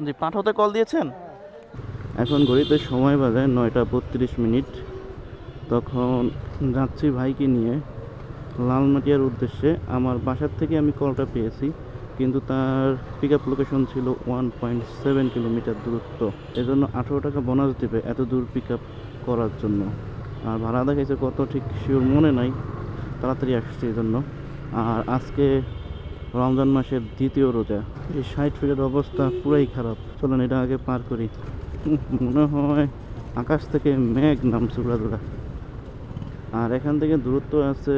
জি, পাঠাতে কল দিয়েছেন? এখন ঘড়িতে সময় বাজে 9টা 32 মিনিট। তখন যাচ্ছি ভাইকে নিয়ে লালমাটিয়ার উদ্দেশ্যে। আমার বাসার থেকে আমি কলটা পেয়েছি, কিন্তু তার পিক আপ লোকেশন ছিল 1.7 কিলোমিটার দূরত্ব। এজন্য 18 টাকা বোনাস দেবে এত দূর পিক আপ করার জন্য। আর ভাড়া দেখাইছে কত ঠিক শিওর মনে নাই, তাড়াতাড়ি আসছে এই জন্য। আর আজকে রমজান মাসের দ্বিতীয় রোজা। এই 60 ফিটের অবস্থা পুরাই খারাপ। চলুন এটা আগে পার করি। মনে হয় আকাশ থেকে মেঘ নামছে উড়াদুরা। আর এখান থেকে দূরত্ব আছে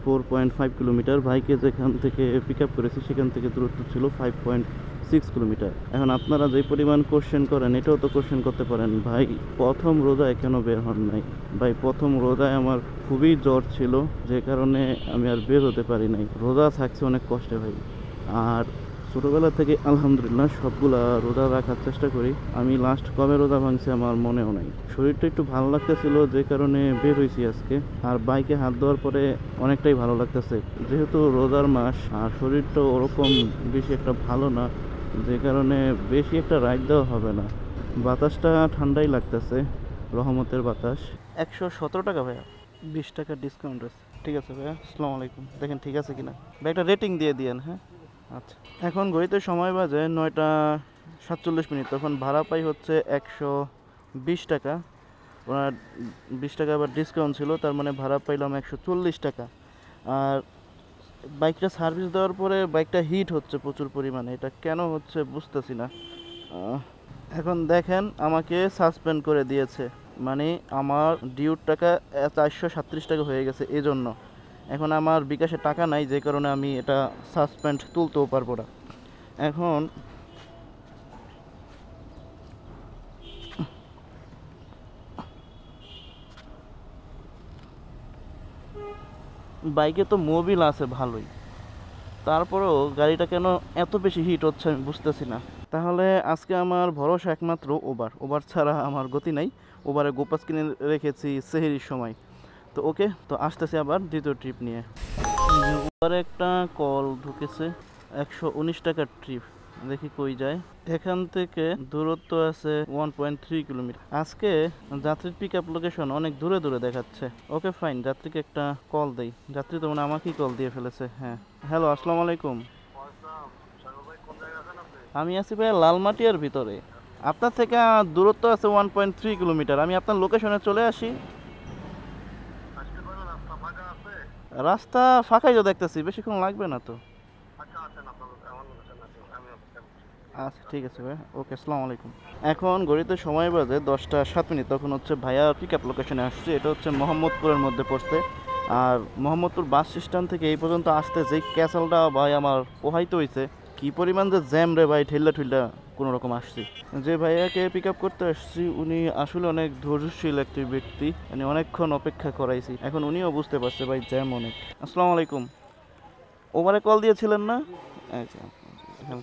4.5 কিলোমিটার। ভাইকে যেখান থেকে পিক আপ করেছি সেখান থেকে দূরত্ব ছিল 5.6 কিলোমিটার। এখন আপনারা যে পরিমাণ কোশ্চেন করেন, এটাও তো কোশ্চেন করতে পারেন, ভাই প্রথম রোজায় কেন বের হন নাই? ভাই প্রথম রোজায় আমার খুবই জ্বর ছিল, যে কারণে আমি আর বের হতে পারি নাই। রোজা থাকছে অনেক কষ্টে ভাই। আর ছোটোবেলা থেকে আলহামদুলিল্লাহ সবগুলা রোজা রাখার চেষ্টা করি। আমি লাস্ট কবে রোজা ভাঙছি আমার মনেও নাই। শরীরটা একটু ভালো লাগতেছিল যে কারণে বের হয়েছি আজকে। আর বাইকে হাত দেওয়ার পরে অনেকটাই ভালো লাগতেছে, যেহেতু রোজার মাস আর শরীরটা ওরকম বেশি একটা ভালো না, যে কারণে বেশি একটা রাইড দেওয়া হবে না। বাতাসটা ঠান্ডাই লাগতেছে, রহমতের বাতাস। 117 টাকা ভাইয়া, 20 টাকা ডিসকাউন্ট আছে। ঠিক আছে ভাইয়া, আসসালামু আলাইকুম। দেখেন ঠিক আছে কিনা ভাই, একটা রেটিং দিয়ে দিয়েন। হ্যাঁ আচ্ছা। এখন ঘড়িতে সময় বাজে 9টা 47 মিনিট। তখন ভাড়া পাই হচ্ছে 120 টাকা। ওনার 20 টাকা আবার ডিসকাউন্ট ছিল, তার মানে ভাড়া পাইলাম 140 টাকা। আর বাইকটা সার্ভিস দেওয়ার পরে বাইকটা হিট হচ্ছে প্রচুর পরিমাণে, এটা কেন হচ্ছে বুঝতেছি না। এখন দেখেন আমাকে সাসপেন্ড করে দিয়েছে, মানে আমার ডিউর টাকা 437 টাকা হয়ে গেছে এজন্য। এখন আমার বিকাশে টাকা নাই, যে কারণে আমি এটা সাসপেন্ড তুলতেও পারবো না। এখন বাইকে তো মোবিল আছে ভালোই, তারপরেও গাড়িটা কেন এত বেশি হিট হচ্ছে আমি বুঝতেছি না। তাহলে আজকে আমার ভরসা একমাত্র ওবার ছাড়া আমার গতি নাই। ওবারে গোপাস কিনে রেখেছি সেহেরির সময়। তো ওকে, তো আসতেছি আবার দ্বিতীয় ট্রিপ নিয়ে। ওবারে একটা কল ঢুকেছে, 119 টাকার ট্রিপ, দেখি কই যায়। এখান থেকে দূরত্ব আছে 1.3 কিলোমিটার। আজকে যাত্রীর পিক আপ লোকেশন অনেক দূরে দূরে দেখাচ্ছে। ওকে ফাইন, যাত্রীকে একটা কল দেই। যাত্রী তো মানে আমাকেই কল দিয়ে ফেলেছে। হ্যাঁ হ্যালো, আসসালামু আলাইকুম। আমি আছি ভাই লালমাটিয়ার ভিতরে। আপনার থেকে দূরত্ব আছে 1.3 কিলোমিটার। আমি আপনার লোকেশনে চলে আসি। রাস্তা ফাঁকাই তো দেখতেছি, বেশিক্ষণ লাগবে না তো। আচ্ছা ঠিক আছে ভাই, ওকে, আসসালামু আলাইকুম। এখন ঘড়িতে সময় বাজে 10টা 7 মিনিট। তখন হচ্ছে ভাইয়া পিক আপ লোকেশনে আসছে। এটা হচ্ছে মোহাম্মদপুরের মধ্যে পড়ছে। আর মোহাম্মদপুর বাস স্ট্যান্ড থেকে এই পর্যন্ত আসতে যেই ক্যাসেলটা ভাই আমার পোহাইতে হয়েছে, কি পরিমাণ যে জ্যাম রে ভাই, ঠেল্লা ঠুল্লা কোনো রকম আসছি। যে ভাইয়াকে পিক আপ করতে আসছি উনি আসলে অনেক ধৈর্যশীল একটি ব্যক্তি, মানে অনেকক্ষণ অপেক্ষা করাইছি। এখন উনিও বুঝতে পারছে ভাই জ্যাম অনেক। আসসালামু আলাইকুম। ওভারে কল দিয়েছিলেন না? আচ্ছা, হ্যাঁ।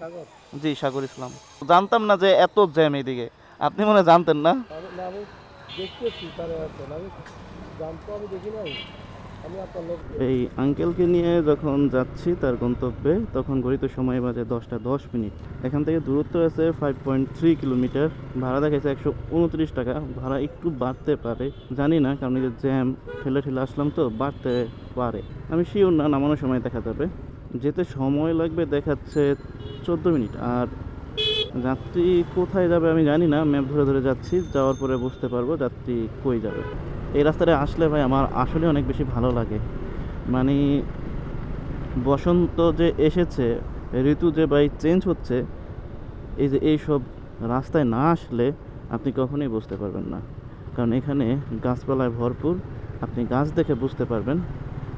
জি, সাগর ইসলাম। জানতাম না যে এত জ্যাম এইদিকে। আপনি মনে হয় জানতেন না? এই আঙ্কেলকে নিয়ে যখন যাচ্ছি তার গন্তব্যে, তখন ঘড়িতে সময় বাজে 10টা 10 মিনিট। এখান থেকে দূরত্ব আছে 5.3 কিলোমিটার। ভাড়া দেখেছে 129 টাকা। ভাড়া একটু বাড়তে পারে, জানি না, কারণ এই যে জ্যাম, ঠেলে ঠেলে আসলাম তো, বাড়তে পারে। আমি শিওর না, নামানোর সময় দেখা যাবে। যেতে সময় লাগবে দেখাচ্ছে 14 মিনিট। আর যাত্রী কোথায় যাবে আমি জানি না, ম্যাপ ধরে ধরে যাচ্ছি, যাওয়ার পরে বুঝতে পারবো যাত্রী কই যাবে। এই রাস্তাটা আসলে ভাই আমার আসলে অনেক বেশি ভালো লাগে। মানে বসন্ত যে এসেছে, ঋতু যে ভাই চেঞ্জ হচ্ছে, এই যে এইসব রাস্তায় না আসলে আপনি কখনোই বুঝতে পারবেন না। কারণ এখানে গাছপালায় ভরপুর, আপনি গাছ দেখে বুঝতে পারবেন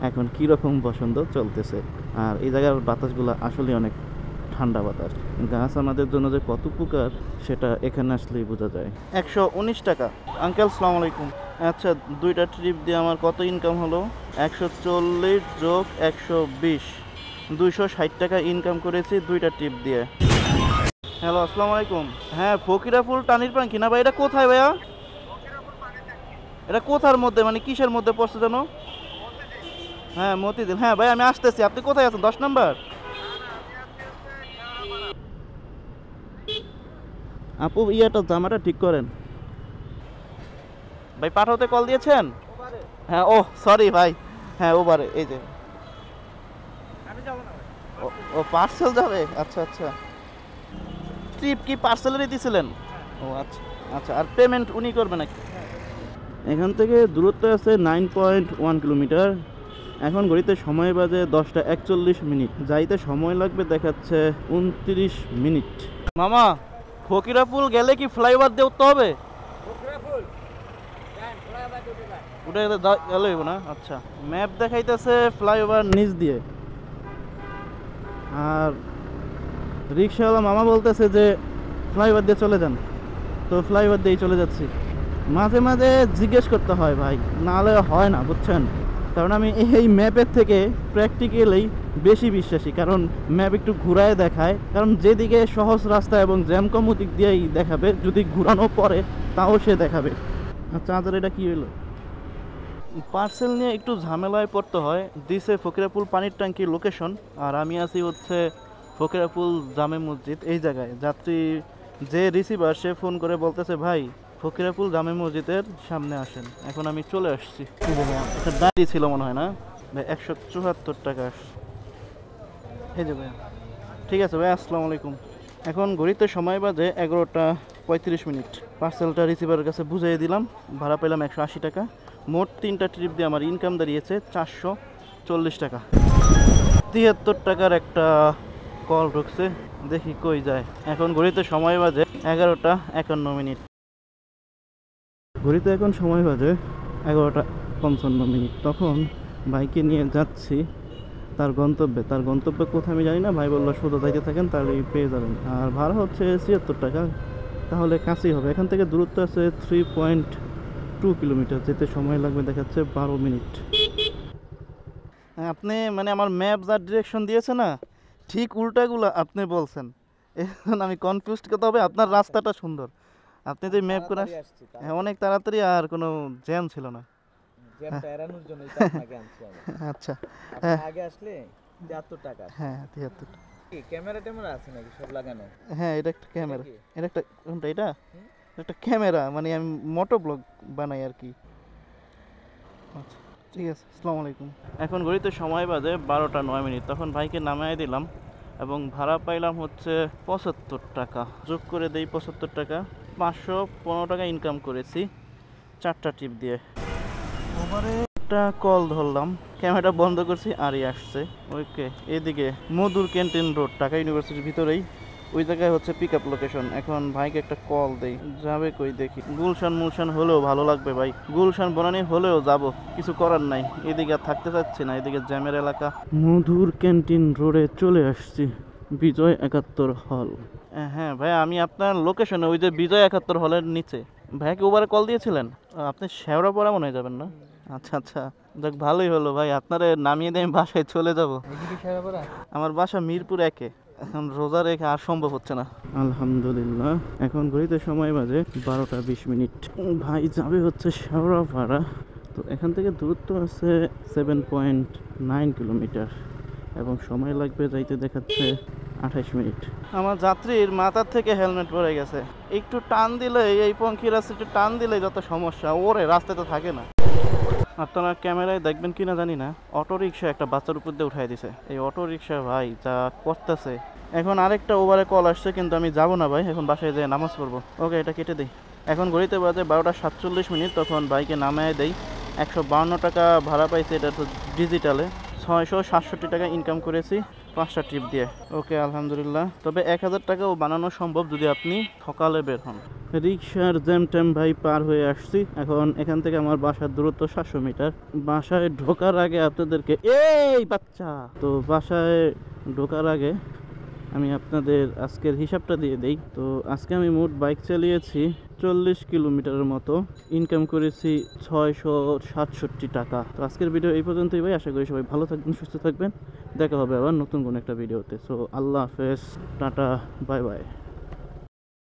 এখন কীরকম বসন্ত চলতেছে। আর এই জায়গার বাতাসগুলো আসলে অনেক ঠান্ডা বাতাস। গাছ আমাদের জন্য যে কত উপকার সেটা এখানে আসলেই বোঝা যায়। 119 টাকা। আঙ্কেল সালাম আলাইকুম। আচ্ছা, দুইটা ট্রিপ দিয়ে আমার কত ইনকাম হলো? 140 যোগ 120, 260 টাকা ইনকাম করেছি দুইটা ট্রিপ দিয়ে। হ্যালো, আসসালামু আলাইকুম। হ্যাঁ, ফকিরাপুল টানির পাঙ্কি না ভাই? এটা কোথায় ভাইয়া? এটা কোথার মধ্যে, মানে কিসের মধ্যে পড়ছে যেন? হ্যাঁ, মতিঝিল। হ্যাঁ ভাই, আমি আসতেছি। আপনি কোথায় আছেন? 10 নম্বর? আপু ইয়াটা জামাটা ঠিক করেন ভাই। পাঠাতে কল দিয়েছেন? হ্যাঁ, ও সরি ভাই। হ্যাঁ ওবারে, এই যে ও পার্সেল যাবে। আচ্ছা আচ্ছা, ট্রিপ কি পার্সেলেরই দিয়েছিলেন? ও আচ্ছা আচ্ছা, আর পেমেন্ট উনি করবে নাকি? এখান থেকে দূরত্ব আছে 9.1 কিলোমিটার। এখন ঘড়িতে সময় বাজে 10:41। যাইতে সময় লাগবে দেখাচ্ছে 29 মিনিট। মামা, ফকিরাপুল গেলে কি ফ্লাইওভার দিয়ে উঠতে হবে? উঠে গেলে না? আচ্ছা, ম্যাপ দেখাইতেছে ফ্লাইওভার নিচ দিয়ে, আর রিক্সাওয়ালা মামা বলতেছে যে ফ্লাইওভার দিয়ে চলে যান। তো ফ্লাইওভার দিয়েই চলে যাচ্ছি। মাঝে মাঝে জিজ্ঞেস করতে হয় ভাই, নাহলে হয় না বুঝছেন। কারণ আমি এই ম্যাপের থেকে প্র্যাকটিক্যালি বেশি বিশ্বাসী, কারণ ম্যাপ একটু ঘুরায় দেখায়। কারণ যেদিকে সহজ রাস্তা এবং জ্যাম কম ওদিক দিয়েই দেখাবে, যদি ঘুরানো পরে তাও সে দেখাবে। আচ্ছা, আদার এটা কী হলো? পার্সেল নিয়ে একটু ঝামেলায় পড়তে হয়। দিছে ফকিরাপুল পানির ট্যাঙ্কির লোকেশন, আর আমি আছি হচ্ছে ফকিরাপুল জামে মসজিদ এই জায়গায়। যাত্রী যে রিসিভার সে ফোন করে বলতেছে ভাই ফকিরাপুল জামে মসজিদের সামনে আসেন। এখন আমি চলে আসছি। একটা দাঁড়িয়ে ছিল মনে হয় না ভাই, 174 টাকা। এই যে ভাইয়া, ঠিক আছে ভাই, আসসালামু আলাইকুম। এখন ঘড়িতে সময় বাজে 11:35। পার্সেলটা রিসিভারের কাছে বুঝিয়ে দিলাম। ভাড়া পেলাম 180 টাকা। মোট 3টা ট্রিপ দিয়ে আমার ইনকাম দাঁড়িয়েছে 440 টাকা। 73 টাকার একটা কল ঢুকছে, দেখি কই যায়। এখন ঘড়িতে সময় বাজে 11:51। ঘড়িতে এখন সময় বাজে 11:55। তখন বাইকে নিয়ে যাচ্ছি তার গন্তব্যে। তার গন্তব্যে কোথায় আমি জানি না, ভাই বললো সোজা যাইতে থাকেন তাহলেই পেয়ে যাবেন। আর ভাড়া হচ্ছে 76 টাকা, তাহলে কাছেই হবে। এখান থেকে দূরত্ব আছে 3.2 কিলোমিটার। যেতে সময় লাগবে দেখাচ্ছে 12 মিনিট। আপনি মানে আমার ম্যাপ যা ডিরেকশন দিয়েছে না, ঠিক উল্টাগুলো আপনি বলছেন। এখন আমি কনফিউজড করতে হবে। আপনার রাস্তাটা সুন্দর, আপনি যে ম্যাপ করে হ্যাঁ অনেক তাড়াতাড়ি, আর কোনো জ্যাম ছিল না। জ্যামটা এড়ানোর জন্যই তো আপনাকে আনছি আমি। আচ্ছা, হ্যাঁ আগে আসলে 73 টাকা। হ্যাঁ 73 টাকা। কি ক্যামেরা ট্যামেরা আছে নাকি সব লাগানো? হ্যাঁ, এটা একটা ক্যামেরা। এটা একটা কোনটা? এটা একটা ক্যামেরা, মানে আমি মোটো ব্লগ বানাই আর কি। আচ্ছা ঠিক আছে, আসসালামু আলাইকুম। এখন ঘড়িতে সময় বাজে 12:09। তখন ভাইকে নামায় দিলাম এবং ভাড়া পাইলাম হচ্ছে 75 টাকা। যোগ করে দেই 75 টাকা, 515 টাকা ইনকাম করেছি 4টা ট্রিপ দিয়ে। ওভারে একটা কল ধরলাম, ক্যামেরাটা বন্ধ করছি, আরই আসছে। ওকে, এদিকে মধুর ক্যান্টিন রোড, ঢাকা ইউনিভার্সিটির ভিতরেই ওই জায়গায় হচ্ছে পিক আপ লোকেশন। এখন ভাইকে একটা কল দেই, যাবে কই দেখি। গুলশান মুলশান হলেও ভালো লাগবে ভাই, গুলশান বনানি হলেও যাব, কিছু করার নাই। এদিকে আর থাকতে চাচ্ছি না, এদিকে জ্যামের এলাকা। মধুর ক্যান্টিন রোডে চলে আসছি, বিজয় 71 হল। হ্যাঁ ভাই, আমি আপনার লোকেশনে ওই যে বিজয় 71 হলের নিচে। ভাইকে ওভারে কল দিয়েছিলেন? আপনি শেওড়াপাড়া মনে হয় যাবেন না? আচ্ছা আচ্ছা, যাক ভালোই হলো ভাই, আপনারে নামিয়ে দিয়ে আমি বাসায় চলে যাব। আমার বাসা মিরপুর 1-এ। এখন রোজা রেখে আর সম্ভব হচ্ছে না। আলহামদুলিল্লাহ, এখন ঘড়িতে সময় বাজে 12:20। ভাই যাবে হচ্ছে শেওড়াপাড়া। তো এখান থেকে দূরত্ব আছে 7.9 কিলোমিটার এবং সময় লাগবে যাইতে দেখাচ্ছে 28 মিনিট। আমার যাত্রীর মাথার থেকে হেলমেট পড়ে গেছে। একটু টান দিলে, এই পঙ্খির রাস্তা একটু টান দিলে যত সমস্যা, ওরে রাস্তায় তো থাকে না। আপনারা ক্যামেরায় দেখবেন কিনা জানি না, অটো রিক্সা একটা বাচ্চার উপর দিয়ে উঠাই দিছে। এই অটো রিক্সা ভাই যা করতেছে। এখন আরেকটা ওভারে কল আসছে, কিন্তু আমি যাব না ভাই, এখন বাসায় যেয়ে নামাজ পড়বো। ওকে, এটা কেটে দিই। এখন ঘড়িতে বাজে 12:47। তখন বাইকে নামায় দেই। 152 টাকা ভাড়া পাইছে, এটা তো ডিজিটালে। 667 টাকা ইনকাম করেছি 5টা ট্রিপ দিয়ে। ওকে আলহামদুলিল্লাহ। তবে 1000 টাকাও বানানো সম্ভব যদি আপনি সকালে বের হন। রিক্সার জ্যাম ট্যাম ভাই পার হয়ে আসছি। এখন এখান থেকে আমার বাসার দূরত্ব 700 মিটার। বাসায় ঢোকার আগে আপনাদেরকে, এই বাচ্চা, তো বাসায় ঢোকার আগে আমি আপনাদের আজকের হিসাবটা দিয়ে দেই। তো আজকে আমি মোট বাইক চালিয়েছি 40 কিলোমিটারের মতো, ইনকাম করেছি 667 টাকা। তো আজকের ভিডিও এই পর্যন্তই ভাই। আশা করি সবাই ভালো থাকবেন, সুস্থ থাকবেন। দেখা হবে আবার নতুন কোনো একটা ভিডিওতে। সো আল্লাহ হাফেজ, টাটা, বাই বাই।